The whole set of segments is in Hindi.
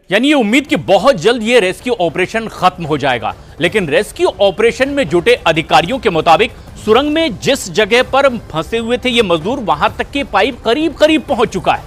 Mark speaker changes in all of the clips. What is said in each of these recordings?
Speaker 1: यानी ये उम्मीद कि बहुत जल्द ये रेस्क्यू ऑपरेशन खत्म हो जाएगा। लेकिन रेस्क्यू ऑपरेशन में जुटे अधिकारियों के मुताबिक सुरंग में जिस जगह पर फंसे हुए थे ये मजदूर, वहां तक के पाइप करीब करीब पहुंच चुका है।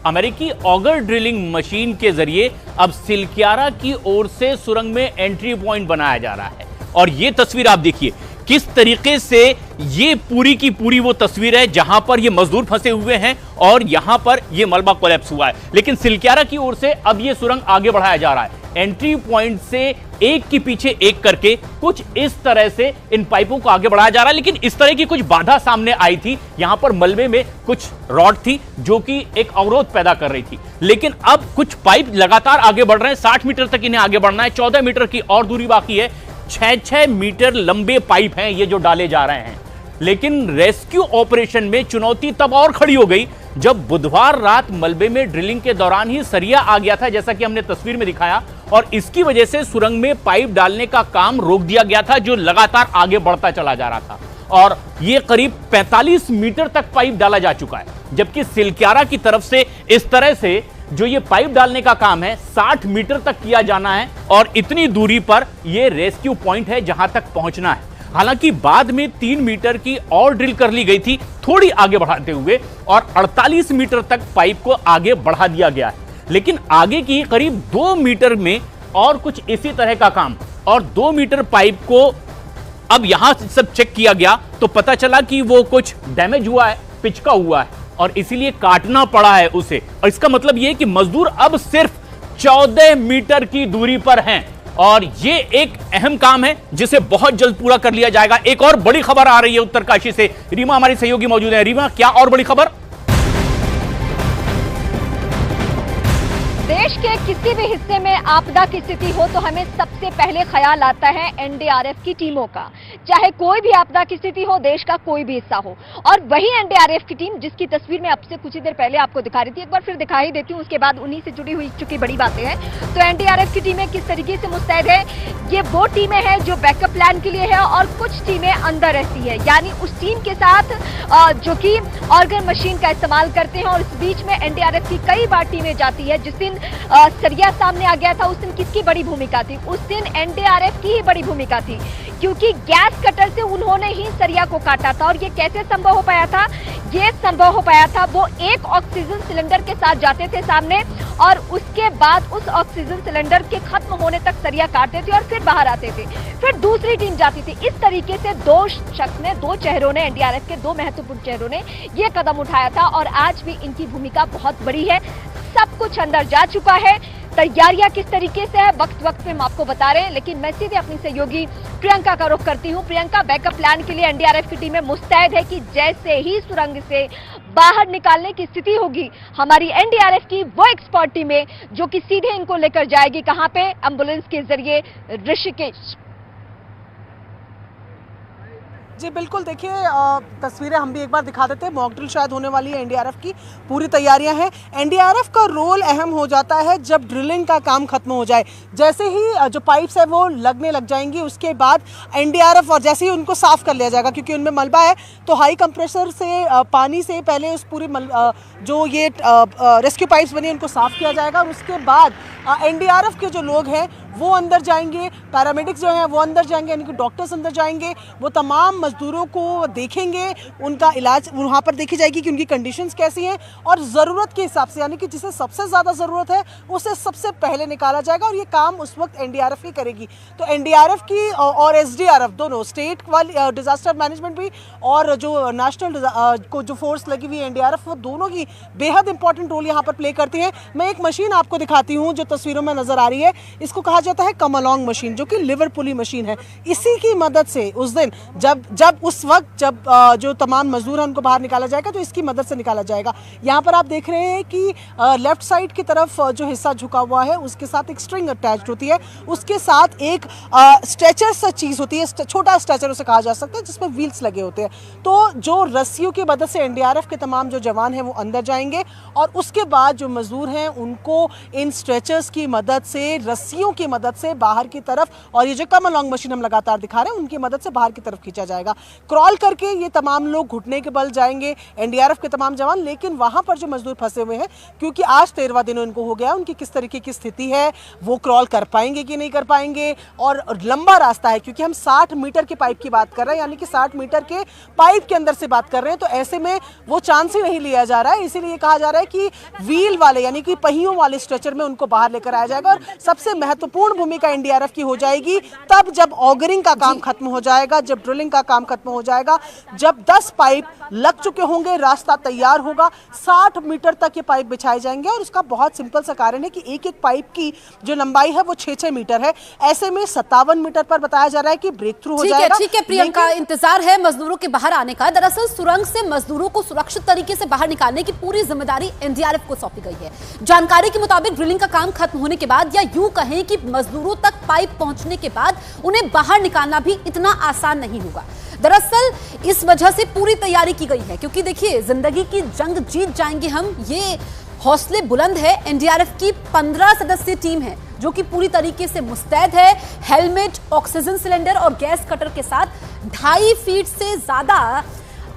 Speaker 1: अमेरिकी ऑगर ड्रिलिंग मशीन के जरिए अब सिलक्यारा की ओर से सुरंग में एंट्री पॉइंट बनाया जा रहा है। और ये तस्वीर आप देखिए किस तरीके से ये पूरी की पूरी वो तस्वीर है जहां पर ये मजदूर फंसे हुए हैं और यहां पर ये मलबा कोलैप्स हुआ है। लेकिन सिलक्यारा की ओर से अब ये सुरंग आगे बढ़ाया जा रहा है। एंट्री पॉइंट से एक के पीछे एक करके कुछ इस तरह से इन पाइपों को आगे बढ़ाया जा रहा है। लेकिन इस तरह की कुछ बाधा सामने आई थी। यहां पर मलबे में कुछ रॉड थी जो कि एक अवरोध पैदा कर रही थी। लेकिन अब कुछ पाइप लगातार आगे बढ़ रहे हैं। 60 मीटर तक इन्हें आगे बढ़ना है। 14 मीटर की और दूरी बाकी है। 6-6 मीटर लंबे पाइप हैं ये जो डाले जा रहे हैं। लेकिन रेस्क्यू ऑपरेशन में चुनौती तब और खड़ी हो गई जब बुधवार रात मलबे में ड्रिलिंग के दौरान ही सरिया आ गया था, जैसा कि हमने तस्वीर में दिखाया। और इसकी वजह से सुरंग में पाइप डालने का काम रोक दिया गया था जो लगातार आगे बढ़ता चला जा रहा था। और ये करीब 45 मीटर तक पाइप डाला जा चुका है। जबकि सिलक्यारा की तरफ से इस तरह से जो ये पाइप डालने का काम है 60 मीटर तक किया जाना है। और इतनी दूरी पर ये रेस्क्यू पॉइंट है जहां तक पहुंचना है। हालांकि बाद में 3 मीटर की और ड्रिल कर ली गई थी थोड़ी आगे बढ़ाते हुए, और 48 मीटर तक पाइप को आगे बढ़ा दिया गया है। लेकिन आगे की करीब 2 मीटर में और कुछ इसी तरह का काम, और 2 मीटर पाइप को अब यहां सब चेक किया गया तो पता चला कि वो कुछ डैमेज हुआ है, पिचका हुआ है और इसीलिए काटना पड़ा है उसे। और इसका मतलब यह कि मजदूर अब सिर्फ 14 मीटर की दूरी पर हैं। और ये एक अहम काम है जिसे बहुत जल्द पूरा कर लिया जाएगा। एक और बड़ी खबर आ रही है उत्तरकाशी से। रीमा हमारी सहयोगी मौजूद है। रीमा, क्या और बड़ी खबर?
Speaker 2: देश के किसी भी हिस्से में आपदा की स्थिति हो तो हमें सबसे पहले ख्याल आता है एनडीआरएफ की टीमों का। चाहे कोई भी आपदा की स्थिति हो, देश का कोई भी हिस्सा हो। और वही एनडीआरएफ की टीम जिसकी तस्वीर में अब से कुछ ही देर पहले आपको दिखा रही थी, एक बार फिर दिखा ही देती हूँ, उसके बाद उन्हीं से जुड़ी हुई चुकी बड़ी बातें हैं। तो एनडीआरएफ की टीमें किस तरीके से मुस्तैद है, ये वो टीमें हैं जो बैकअप प्लान के लिए है और कुछ टीमें अंदर रहती है, यानी उस टीम के साथ जो कि ऑर्गन मशीन का इस्तेमाल करते हैं। और इस बीच में एनडीआरएफ की कई बार टीमें जाती है। जिस दिन सरिया सामने आ गया था उस दिन किसकी बड़ी भूमिका थी? उस दिन एनडीआरएफ की ही बड़ी भूमिका थी, क्योंकि गैस कटर से उन्होंने ही सरिया को काटा था। और ये कैसे संभव हो पाया था? ये संभव हो पाया था, वो एक ऑक्सीजन सिलेंडर के साथ जाते थे सामने और उसके बाद उस ऑक्सीजन सिलेंडर के खत्म होने तक सरिया काटते थे और फिर बाहर आते थे। फिर दूसरी टीम जाती थी। इस तरीके से दो चेहरों ने, एनडीआरएफ के 2 महत्वपूर्ण चेहरों ने यह कदम उठाया था। और आज भी इनकी भूमिका बहुत बड़ी है। सब कुछ अंदर जा चुका है। तैयारियां किस तरीके से है वक्त वक्त पे हम आपको बता रहे हैं। लेकिन मैं सीधे अपनी सहयोगी प्रियंका का रुख करती हूं। प्रियंका, बैकअप प्लान के लिए एनडीआरएफ की टीमें मुस्तैद है कि जैसे ही सुरंग से बाहर निकालने की स्थिति होगी, हमारी एनडीआरएफ की वो एक्सपर्ट टीमें जो कि सीधे इनको लेकर जाएगी कहां पे? एम्बुलेंस के जरिए ऋषिकेश।
Speaker 3: जी बिल्कुल, देखिए तस्वीरें हम भी एक बार दिखा देते हैं। मॉक ड्रिल शायद होने वाली है। एनडीआरएफ की पूरी तैयारियां हैं। एनडीआरएफ का रोल अहम हो जाता है जब ड्रिलिंग का काम खत्म हो जाए। जैसे ही जो पाइप्स है वो लगने लग जाएंगी, उसके बाद एनडीआरएफ और जैसे ही उनको साफ कर लिया जाएगा, क्योंकि उनमें मलबा है तो हाई कंप्रेसर से पानी से पहले उस पूरी जो ये रेस्क्यू पाइप्स बनी उनको साफ किया जाएगा। और उसके बाद एनडीआरएफ के जो लोग हैं वो अंदर जाएंगे, पैरामेडिक्स जो हैं वो अंदर जाएंगे, यानी कि डॉक्टर्स अंदर जाएंगे। वो तमाम मजदूरों को देखेंगे, उनका इलाज वहाँ पर देखी जाएगी कि उनकी कंडीशंस कैसी हैं। और ज़रूरत के हिसाब से, यानी कि जिसे सबसे ज़्यादा ज़रूरत है उसे सबसे पहले निकाला जाएगा। और ये काम उस वक्त एनडीआरएफ ही करेगी। तो एनडीआरएफ की और एसडीआरएफ दोनों, स्टेट वाली डिज़ास्टर मैनेजमेंट भी और जो नेशनल को जो फोर्स लगी हुई है एनडीआरएफ, वो दोनों की बेहद इंपॉर्टेंट रोल यहाँ पर प्ले करती हैं। मैं एक मशीन आपको दिखाती हूँ जो तस्वीरों में नज़र आ रही है। इसको कहा जाता है कम अलोंग मशीन, जो कि लिवर पुली मशीन है। इसी की मदद से उस दिन उस वक्त जब जो तमाम मजदूर हैं उनको बाहर निकाला जाएगा, तो इसकी मदद से निकाला जाएगा। यहाँ पर आप देख रहे हैं कि लेफ्ट साइड की तरफ जो हिस्सा झुका हुआ है उसके साथ एक स्ट्रिंग अटैच्ड होती है, उसके साथ एक स्ट्रेचर सा चीज़ होती है, छोटा स्ट्रेचर उसे कहा जा सकता है, जिसमें व्हील्स लगे होते हैं। तो जो रस्सियों की मदद से एनडीआरएफ के तमाम जो जवान हैं वो अंदर जाएंगे और उसके बाद जो मजदूर हैं उनको इन स्ट्रेचर्स की मदद से, रस्सियों की मदद से बाहर की तरफ, और ये जो कम लॉन्ग मशीन हम लगातार दिखा रहे हैं उनकी मदद से बाहर की तरफ खींचा जाएगा। क्रॉल करके ये तमाम लोग घुटने के बल जाएंगे, एनडीआरएफ के तमाम जवान। लेकिन वहां पर जो मजदूर फंसे हुए हैं, क्योंकि आज 13वां दिन उनको हो गया, उनकी किस तरीके की स्थिति है, वो क्रॉल कर पाएंगे कि नहीं कर पाएंगे। और लंबा रास्ता है, क्योंकि हम 60 मीटर के पाइप की बात कर रहे हैं, यानी कि 60 मीटर के पाइप के अंदर से बात कर रहे हैं, तो ऐसे में वो चांस ही नहीं लिया जा रहा है। इसीलिए कहा जा रहा है कि व्हील वाले यानी कि पहियों वाले स्ट्रेचर में उनको बाहर लेकर आया जाएगा। और सबसे महत्वपूर्ण भूमिका एनडीआरएफ की हो जाएगी तब जब ऑगरिंग का काम खत्म हो जाएगा, जब ड्रिलिंग का काम खत्म हो जाएगा, जब 10 पाइप लग चुके होंगे, रास्ता तैयार होगा, 60 मीटर तक ये पाइप बिछाए जाएंगे। और उसका बहुत सिंपल सा कारण है कि एक एक पाइप की जो लंबाई है वो 6-6 मीटर है। ऐसे में 57 मीटर पर बताया जा रहा है कि ब्रेक थ्रू हो जाएगा।
Speaker 4: ठीक है प्रियंका, इंतजार है मजदूरों के बाहर आने का। दरअसल सुरंग से मजदूरों को सुरक्षित तरीके से बाहर निकालने की पूरी जिम्मेदारी एनडीआरएफ को सौंपी गई है। जानकारी के मुताबिक ड्रिलिंग का काम खत्म होने के बाद, या यूं कहें कि मजदूरों तक पाइप पहुंचने के बाद, उन्हें बाहर निकालना भी इतना आसान नहीं होगा। दरअसल इस वजह से पूरी तैयारी की गई है, क्योंकि देखिए जिंदगी की जंग जीत जाएंगे हम, ये हौसले बुलंद है। एनडीआरएफ की 15 सदस्यीय टीम है जो कि पूरी तरीके से मुस्तैद है। हेलमेट, ऑक्सीजन सिलेंडर और गैस कटर के साथ 2.5 फीट से ज्यादा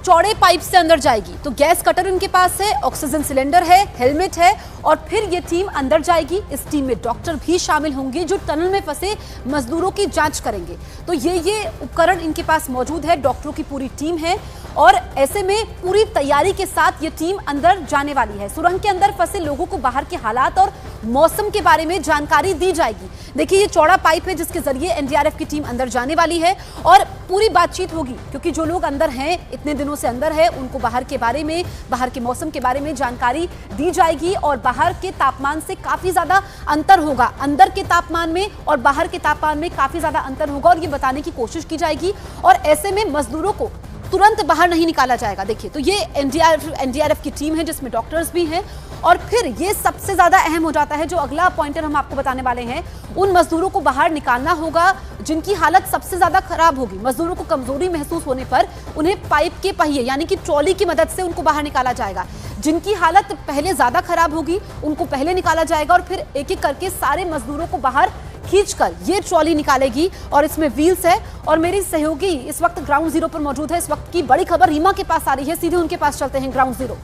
Speaker 4: चौड़े पाइप से अंदर जाएगी। तो गैस कटर इनके पास है, ऑक्सीजन सिलेंडर है, हेलमेट है, और फिर ये टीम अंदर जाएगी। इस टीम में डॉक्टर भी शामिल होंगे जो टनल में फंसे मजदूरों की जांच करेंगे। तो ये उपकरण इनके पास मौजूद है, डॉक्टरों की पूरी टीम है, और ऐसे में पूरी तैयारी के साथ ये टीम अंदर जाने वाली है। सुरंग के अंदर फंसे लोगों को बाहर के हालात और मौसम के बारे में जानकारी दी जाएगी। देखिए ये चौड़ा पाइप है जिसके जरिए एनडीआरएफ की टीम अंदर जाने वाली है, और पूरी बातचीत होगी, क्योंकि जो लोग अंदर हैं, इतने दिनों से अंदर है, उनको बाहर के बारे में, बाहर के मौसम के बारे में जानकारी दी जाएगी। और बाहर के तापमान से काफी ज्यादा अंतर होगा, अंदर के तापमान में और बाहर के तापमान में काफी ज्यादा अंतर होगा, और ये बताने की कोशिश की जाएगी। और ऐसे में मजदूरों को तुरंत बाहर नहीं निकाला जाएगा। देखिए तो ये एनडीआरएफ की टीम है जिसमें डॉक्टर्स भी हैं। और फिर ये सबसे ज्यादा अहम हो जाता है, जो अगला पॉइंटर हम आपको बताने वाले हैं, उन मजदूरों को बाहर निकालना होगा जिनकी हालत सबसे ज्यादा खराब होगी। मजदूरों को कमजोरी महसूस होने पर उन्हें पाइप के पहिए यानी कि ट्रॉली की मदद से उनको बाहर निकाला जाएगा। जिनकी हालत पहले ज्यादा खराब होगी उनको पहले निकाला जाएगा, और फिर एक एक करके सारे मजदूरों को बाहर खींचकर ये ट्रॉली निकालेगी। और इसमें व्हील्स है, और मेरी सहयोगी इस वक्त ग्राउंड जीरो पर मौजूद है। इस वक्त की बड़ी खबर रीमा के पास आ रही है, सीधे उनके पास चलते हैं। ग्राउंड जीरो,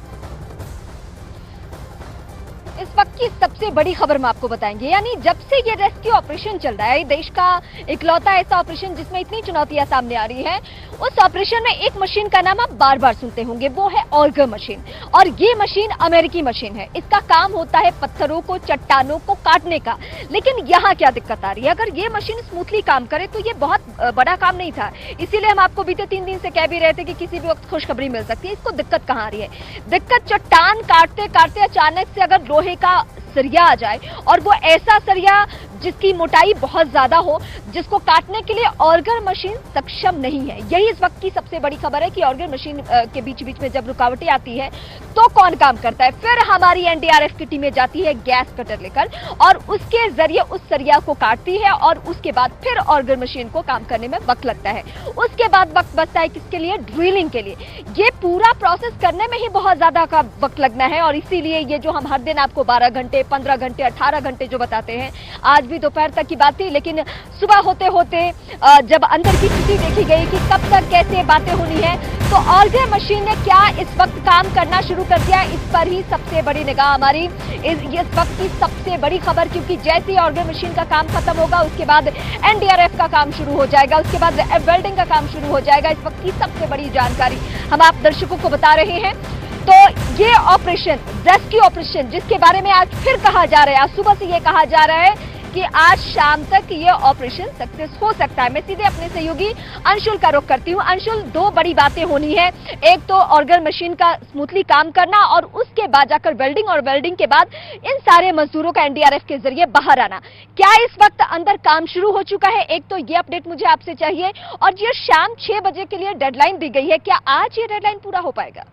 Speaker 2: इस वक्त की सबसे बड़ी खबर हम आपको बताएंगे। यानी जब से ये रेस्क्यू ऑपरेशन चल रहा है, देश का इकलौता ऐसा ऑपरेशन जिसमें इतनी चुनौतियां सामने आ रही हैं, उस ऑपरेशन में एक मशीन का नाम आप बार बार सुनते होंगे, वो है ऑर्गर मशीन। और ये मशीन अमेरिकी मशीन है। इसका काम होता है पत्थरों को, चट्टानों को काटने का। लेकिन यहाँ क्या दिक्कत आ रही है, अगर ये मशीन स्मूथली काम करे तो ये बहुत बड़ा काम नहीं था। इसीलिए हम आपको बीते 3 दिन से कह भी रहे थे कि किसी भी वक्त खुशखबरी मिल सकती है। इसको दिक्कत कहाँ आ रही है? दिक्कत चट्टान काटते काटते अचानक से अगर लोहे का सरिया आ जाए, और वो ऐसा सरिया जिसकी मोटाई बहुत ज्यादा हो, जिसको काटने के लिए ऑर्गर मशीन सक्षम नहीं है। यही इस वक्त की सबसे बड़ी खबर है कि ऑर्गर मशीन के बीच बीच में जब रुकावटें आती है तो कौन काम करता है? फिर हमारी एनडीआरएफ की टीमें जाती है गैस कटर लेकर, और उसके जरिए उस सरिया को काटती है, और उसके बाद फिर ऑर्गर मशीन को काम करने में वक्त लगता है। उसके बाद वक्त बचता है किसके लिए? ड्रिलिंग के लिए। ये पूरा प्रोसेस करने में ही बहुत ज्यादा का वक्त लगना है, और इसीलिए ये जो हम हर दिन आपको 12 घंटे, 15 घंटे, 18 घंटे जो बताते हैं, आज भी दोपहर तक की बात थी, लेकिन सुबह होते होते जब अंदर की स्थिति देखी गई कि कब तक कैसे बातें होनी है, तो ऑर्गर मशीन ने क्या इस वक्त काम करना शुरू कर दिया, इस पर ही सबसे बड़ी निगाह हमारी। इस वक्त की सबसे बड़ी खबर, क्योंकि जैसे ही ऑर्गर मशीन का काम खत्म होगा उसके बाद एनडीआरएफ का काम शुरू हो जाएगा, उसके बाद वेल्डिंग का काम शुरू हो जाएगा। इस वक्त की सबसे बड़ी जानकारी हम आप दर्शकों को बता रहे हैं। तो ये ऑपरेशन, रेस्क्यू ऑपरेशन, जिसके बारे में आज फिर कहा जा रहा है, आज सुबह से ये कहा जा रहा है कि आज शाम तक ये ऑपरेशन सक्सेस हो सकता है। मैं सीधे अपने सहयोगी अंशुल का रुख करती हूँ। अंशुल, 2 बड़ी बातें होनी है, एक तो ऑर्गर मशीन का स्मूथली काम करना, और उसके बाद जाकर वेल्डिंग, और वेल्डिंग के बाद इन सारे मजदूरों का एनडीआरएफ के जरिए बाहर आना। क्या इस वक्त अंदर काम शुरू हो चुका है? एक तो ये अपडेट मुझे आपसे चाहिए, और ये शाम 6 बजे के लिए डेडलाइन दी गई है, क्या आज ये डेडलाइन पूरा हो पाएगा?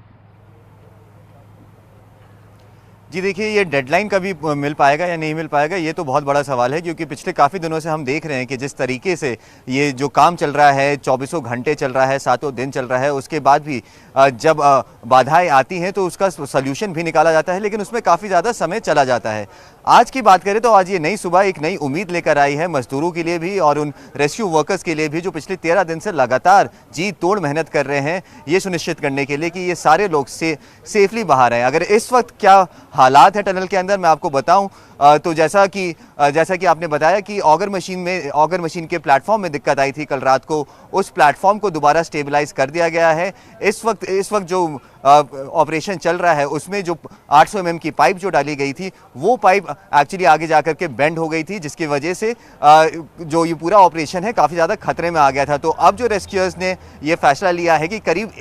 Speaker 5: जी देखिए, ये डेडलाइन कभी मिल पाएगा या नहीं मिल पाएगा, ये तो बहुत बड़ा सवाल है, क्योंकि पिछले काफ़ी दिनों से हम देख रहे हैं कि जिस तरीके से ये जो काम चल रहा है, 24 घंटे चल रहा है, 7 दिन चल रहा है, उसके बाद भी जब बाधाएं आती हैं तो उसका सल्यूशन भी निकाला जाता है, लेकिन उसमें काफ़ी ज़्यादा समय चला जाता है। आज की बात करें तो आज ये नई सुबह एक नई उम्मीद लेकर आई है मजदूरों के लिए भी और उन रेस्क्यू वर्कर्स के लिए भी जो पिछले 13 दिन से लगातार जी तोड़ मेहनत कर रहे हैं ये सुनिश्चित करने के लिए कि ये सारे लोग सेफली बाहर आए। अगर इस वक्त क्या हालात है टनल के अंदर मैं आपको बताऊं तो जैसा कि आपने बताया कि ऑगर मशीन के प्लेटफॉर्म में दिक्कत आई थी कल रात को, उस प्लेटफॉर्म को दोबारा स्टेबलाइज कर दिया गया है। इस वक्त जो ऑपरेशन चल रहा है उसमें जो 800 mm की पाइप जो डाली गई थी वो पाइप एक्चुअली आगे जाकर के बेंड हो गई थी, जिसकी वजह से जो ये पूरा ऑपरेशन है काफ़ी ज़्यादा खतरे में आ गया था। तो अब जो रेस्क्यूअर्स ने ये फैसला लिया है कि करीब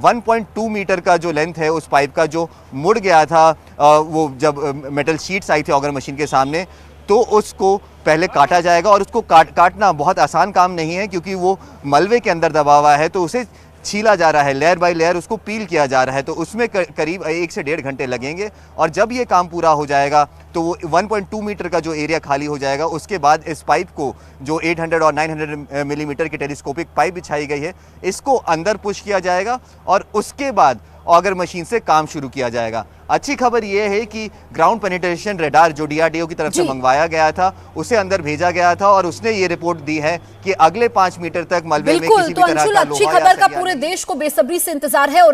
Speaker 5: 1.2 मीटर का जो लेंथ है उस पाइप का जो मुड़ गया था वो जब मेटल शीट्स आई थी ऑगर मशीन के सामने, तो उसको पहले काटा जाएगा। और उसको काटना बहुत आसान काम नहीं है क्योंकि वो मलबे के अंदर दबा हुआ है, तो उसे छीला जा रहा है, लेयर बाय लेयर उसको पील किया जा रहा है। तो उसमें करीब 1 से 1.5 घंटे लगेंगे और जब ये काम पूरा हो जाएगा तो वो 1.2 मीटर का जो एरिया खाली हो जाएगा। उसके बाद इस पाइप को जो 800 और 900 मिलीमीटर की टेलीस्कोपिक पाइप बिछाई गई है इसको अंदर पुश किया जाएगा और उसके बाद ऑगर मशीन से काम शुरू किया जाएगा। अच्छी खबर यह है कि ग्राउंड पेनिट्रेशन रडार जो डीआरडीओ की तरफ से मंगवाया गया था उसे अंदर भेजा गया था और उसने ये रिपोर्ट दी है कि अगले 5 मीटर तक मलबे में किसी भी तरह का
Speaker 4: अच्छी खबर का पूरे देश को बेसब्री से इंतजार है और